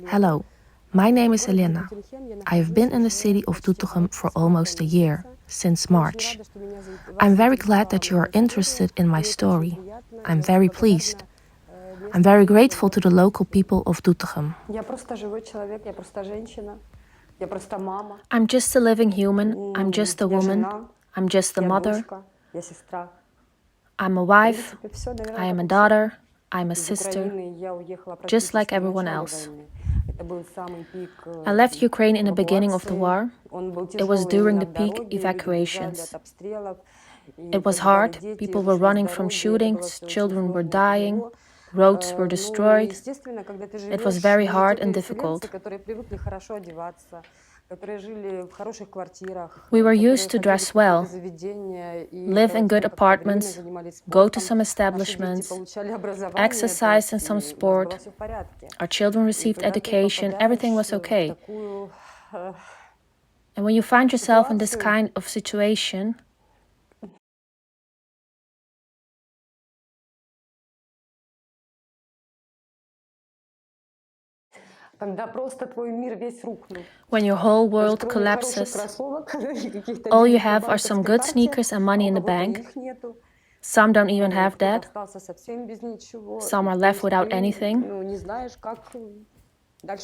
Hello, my name is Olena. I have been in the city of Doetinchem for almost a year, since March. I'm very glad that you are interested in my story. I'm very pleased. I'm very grateful to the local people of Doetinchem. I'm just a living human. I'm just a woman. I'm just a mother. I'm a wife. I am a daughter. I'm a sister. Just like everyone else. I left Ukraine in the beginning of the war. It was during the peak evacuations. It was hard. People were running from shootings. Children were dying. Roads were destroyed. It was very hard and difficult. We were used to dress well, live in good apartments, go to some establishments, exercise in some sport. Our children received education. Everything was okay. And when you find yourself in this kind of situation, when your whole world collapses, all you have are some good sneakers and money in the bank. Some don't even have that. Some are left without anything.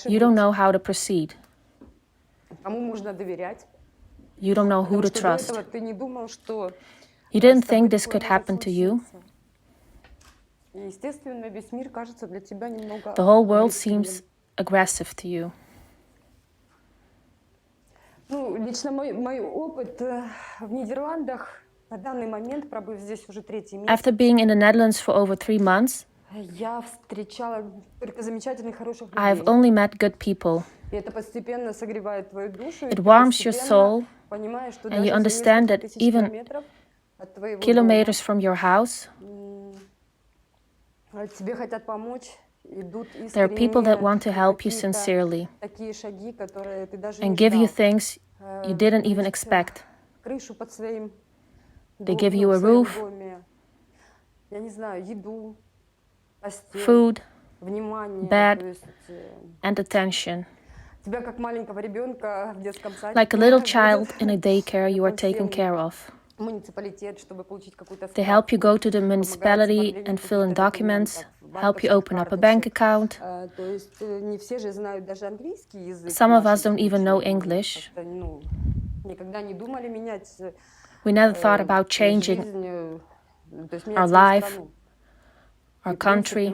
You don't know how to proceed. You don't know who to trust. You didn't think this could happen to you. The whole world seems aggressive to you. After being in the Netherlands for over 3 months, I have only met good people. It warms your soul, and you understand that even kilometers from your house, there are people that want to help you sincerely and give you things you didn't even expect. They give you a roof, food, bed, and attention. Like a little child in a daycare you are taken care of. They help you go to the municipality and fill in documents, help you open up a bank account. Some of us don't even know English. We never thought about changing our life, our country.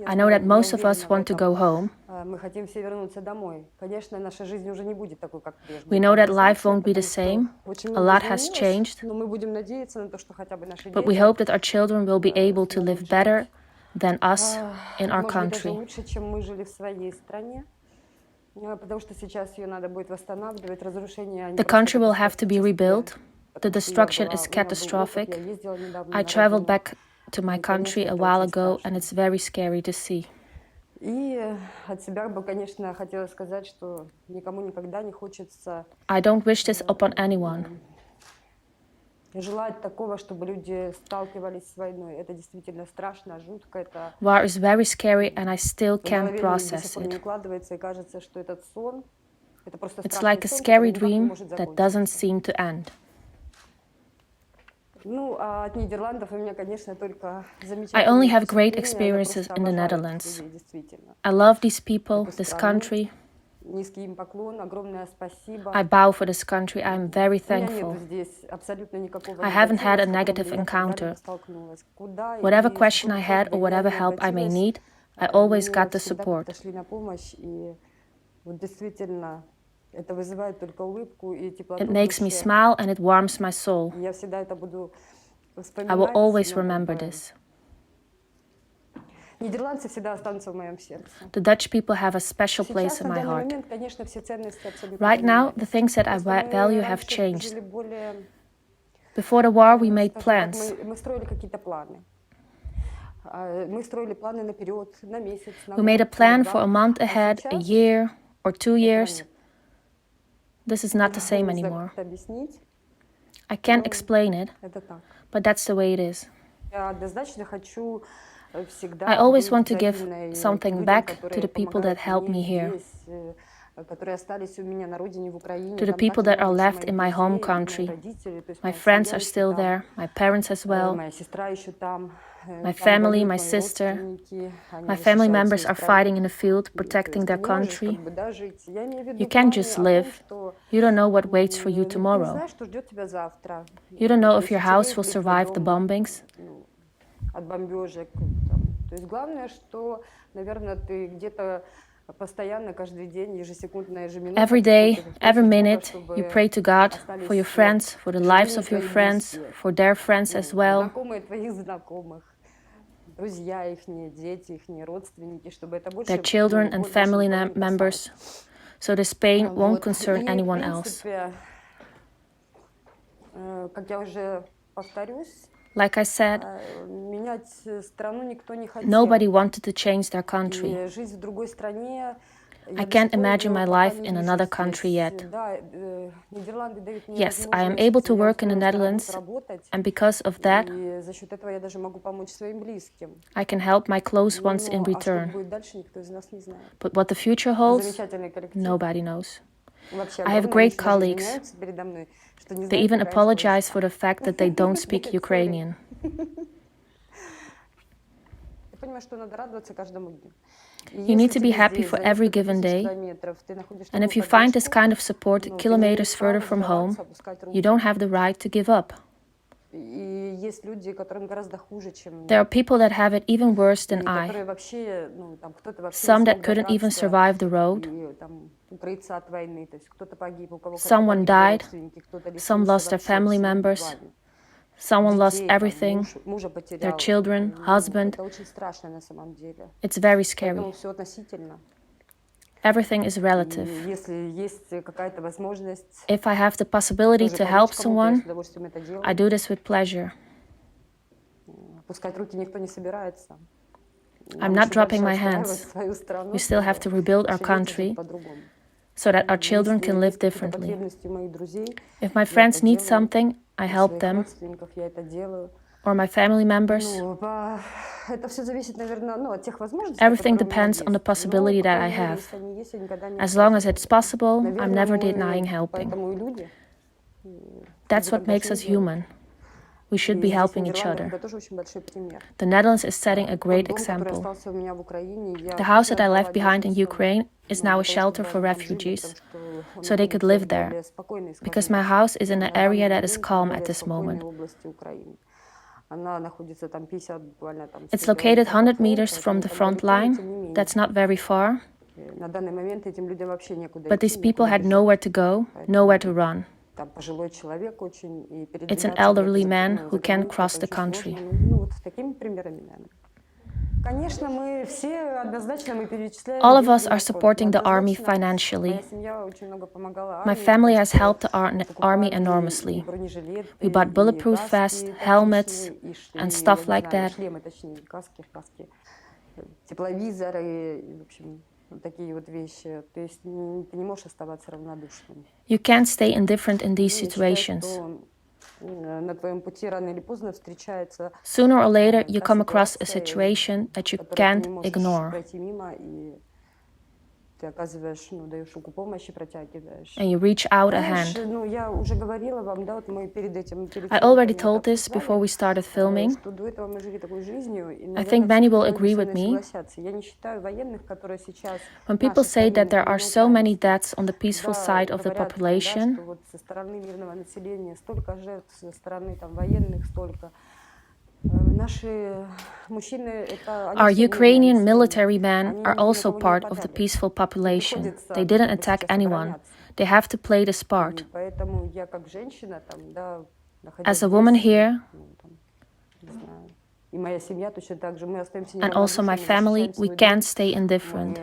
I know that most of us want to go home. We know that life won't be the same. A lot has changed. But we hope that our children will be able to live better than us in our country. The country will have to be rebuilt. The destruction is catastrophic. I traveled back to my country a while ago, and it's very scary to see. I don't wish this upon anyone. War is very scary, and I still can't process it. It's like a scary dream that doesn't seem to end. I only have great experiences in the Netherlands. I love these people, this country. I bow for this country. I am very thankful. I haven't had a negative encounter. Whatever question I had or whatever help I may need, I always got the support. It makes me smile and it warms my soul. I will always remember this. The Dutch people have a special place in my heart. Right now, the things that I value have changed. Before the war, we made plans. We made a plan for a month ahead, a year, or 2 years. This is not the same anymore. I can't explain it, but that's the way it is. I always want to give something back to the people that helped me here, to the people that are left in my home country. My friends are still there, my parents as well, my family, my sister. My family members are fighting in the field, protecting their country. You can't just live. You don't know what waits for you tomorrow. You don't know if your house will survive the bombings. Every day, every minute, you pray to God for your friends, for the lives of your friends, for their friends as well. Their children and family members, so this pain won't concern anyone else. Like I said, nobody wanted to change their country. I can't imagine my life in another country yet. Yes, I am able to work in the Netherlands, and because of that, I can help my close ones in return. But what the future holds, nobody knows. I have great colleagues. They even apologize for the fact that they don't speak Ukrainian. You need to be happy for every given day. And if you find this kind of support kilometers further from home, you don't have the right to give up. There are people that have it even worse than I. Some that couldn't even survive the road. Someone died. Some lost their family members. Someone lost everything, their children, husband. It's very scary. Everything is relative. If I have the possibility to help someone, I do this with pleasure. I'm not dropping my hands. We still have to rebuild our country so that our children can live differently. If my friends need something, I help them, or my family members. Everything depends on the possibility that I have. As long as it's possible, I'm never denying helping. That's what makes us human. We should be helping each other. The Netherlands is setting a great example. The house that I left behind in Ukraine is now a shelter for refugees, so they could live there, because my house is in an area that is calm at this moment. It's located 100 meters from the front line. That's not very far. But these people had nowhere to go, nowhere to run. It's an elderly man who can't cross the country. All of us are supporting the army financially. My family has helped the army enormously. We bought bulletproof vests, helmets, and stuff like that. You can't stay indifferent in these situations. Sooner or later, you come across a situation that you can't ignore. And you reach out a hand. I already told this before we started filming. I think many will agree with me. When people say that there are so many deaths on the peaceful side of the population, our Ukrainian military men are also part of the peaceful population. They didn't attack anyone. They have to play this part. As a woman here, and also my family, we can't stay indifferent.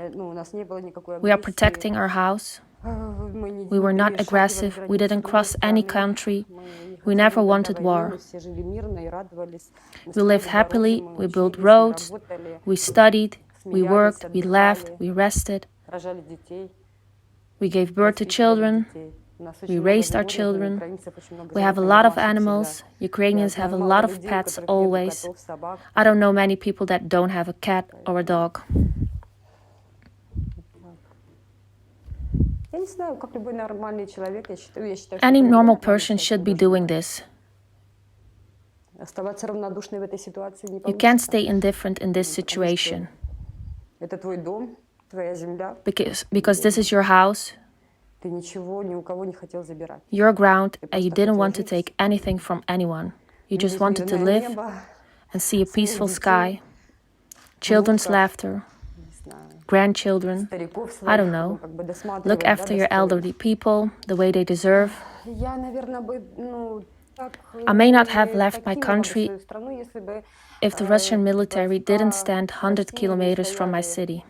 We are protecting our house. We were not aggressive. We didn't cross any country. We never wanted war. We lived happily. We built roads. We studied. We worked. We laughed. We rested. We gave birth to children. We raised our children. We have a lot of animals. Ukrainians have a lot of pets always. I don't know many people that don't have a cat or a dog. Any normal person should be doing this. You can't stay indifferent in this situation. Because this is your house, your ground, and you didn't want to take anything from anyone. You just wanted to live and see a peaceful sky, children's laughter, grandchildren, I don't know. Look after your elderly people the way they deserve. I may not have left my country if the Russian military didn't stand 100 kilometers from my city.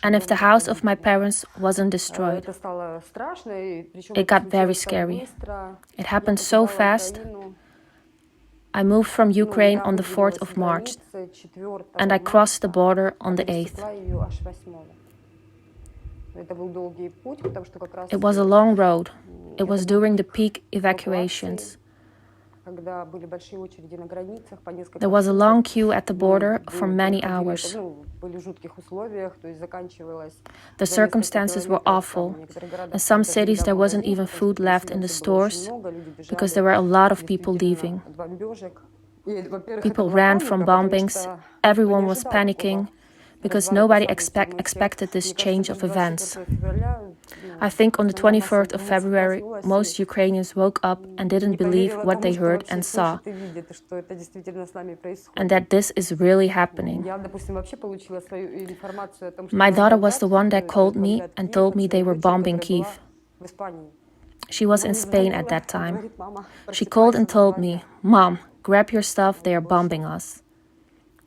And if the house of my parents wasn't destroyed. It got very scary. It happened so fast. I moved from Ukraine on the 4th of March, and I crossed the border on the 8th. It was a long road. It was during the peak evacuations. There was a long queue at the border for many hours. The circumstances were awful. In some cities there wasn't even food left in the stores because there were a lot of people leaving. People ran from bombings. Everyone was panicking because nobody expected this change of events. I think on the 21st of February, most Ukrainians woke up and didn't believe what they heard and saw, and that this is really happening. My daughter was the one that called me and told me they were bombing Kyiv. She was in Spain at that time. She called and told me, "Mom, grab your stuff, they are bombing us."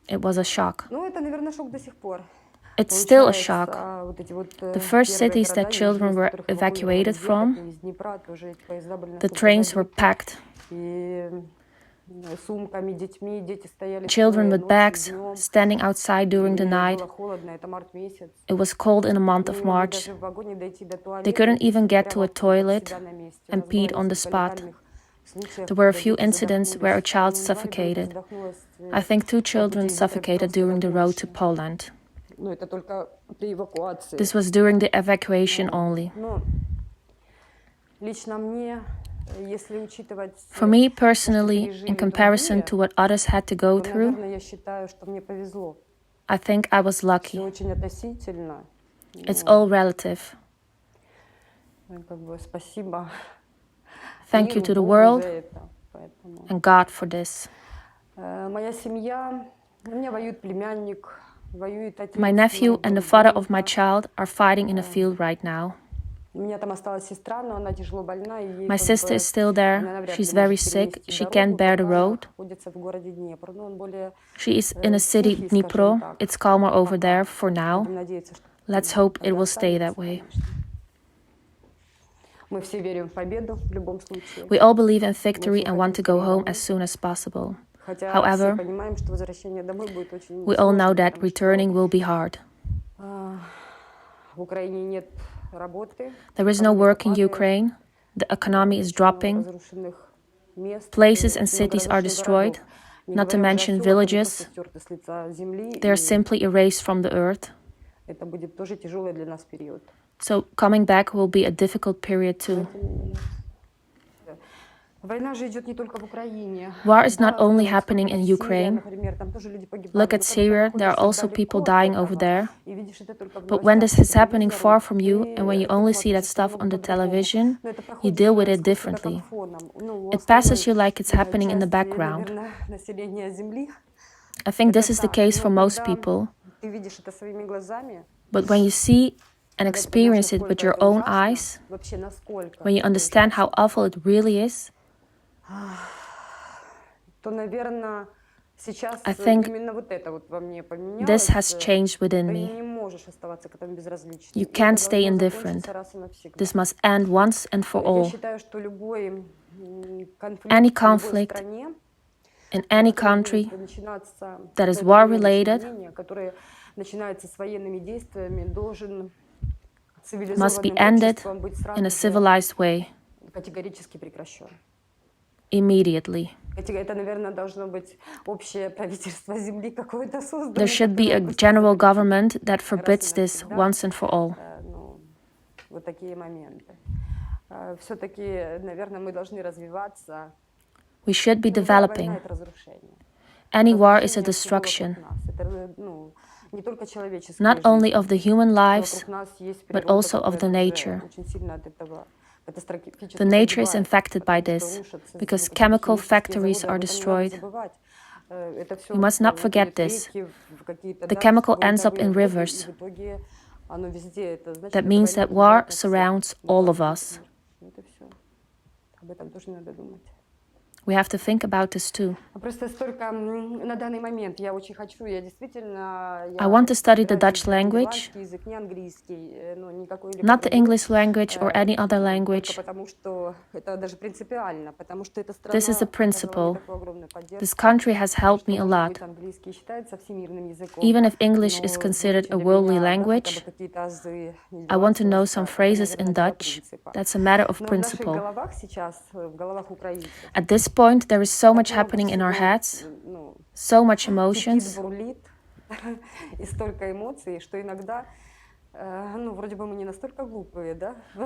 It was a shock. It's still a shock. The first cities that children were evacuated from, the trains were packed. Children with bags standing outside during the night. It was cold in the month of March. They couldn't even get to a toilet and peed on the spot. There were a few incidents where a child suffocated. I think 2 children suffocated during the road to Poland. This was during the evacuation only. For me personally, in comparison to what others had to go through, I think I was lucky. It's all relative. Thank you to the world and God for this. My nephew and the father of my child are fighting in the field right now. My sister is still there. She's very sick. She can't bear the road. She is in a city, Dnipro. It's calmer over there for now. Let's hope it will stay that way. We all believe in victory and want to go home as soon as possible. However, we all know that returning will be hard. There is no work in Ukraine. The economy is dropping. Places and cities are destroyed, not to mention villages. They are simply erased from the earth. So coming back will be a difficult period too. War is not only happening in Ukraine. Look at Syria, there are also people dying over there. But when this is happening far from you, and when you only see that stuff on the television, you deal with it differently. It passes you like it's happening in the background. I think this is the case for most people. But when you see and experience it with your own eyes, when you understand how awful it really is, I think this has changed within me. You can't stay indifferent. This must end once and for all. Any conflict, in any country that is war-related must be ended in a civilized way, immediately. There should be a general government that forbids this once and for all. We should be developing. Any war is a destruction, not only of the human lives, but also of the nature. The nature is infected by this, because chemical factories are destroyed. We must not forget this. The chemical ends up in rivers. That means that war surrounds all of us. We have to think about this too. I want to study the Dutch language, not the English language or any other language. This is a principle. This country has helped me a lot. Even if English is considered a worldly language, I want to know some phrases in Dutch. That's a matter of principle. At this point, there is so much happening in our heads, so much emotions.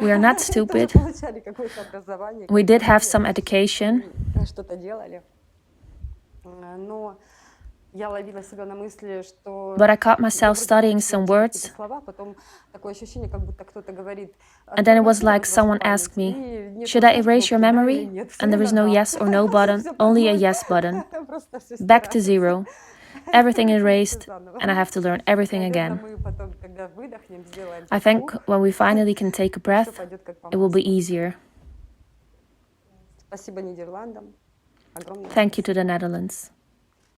We are not stupid. We did have some education. But I caught myself studying some words, and then it was like someone asked me, should I erase your memory? And there is no yes or no button, only a yes button. Back to zero. Everything erased, and I have to learn everything again. I think when we finally can take a breath, it will be easier. Thank you to the Netherlands.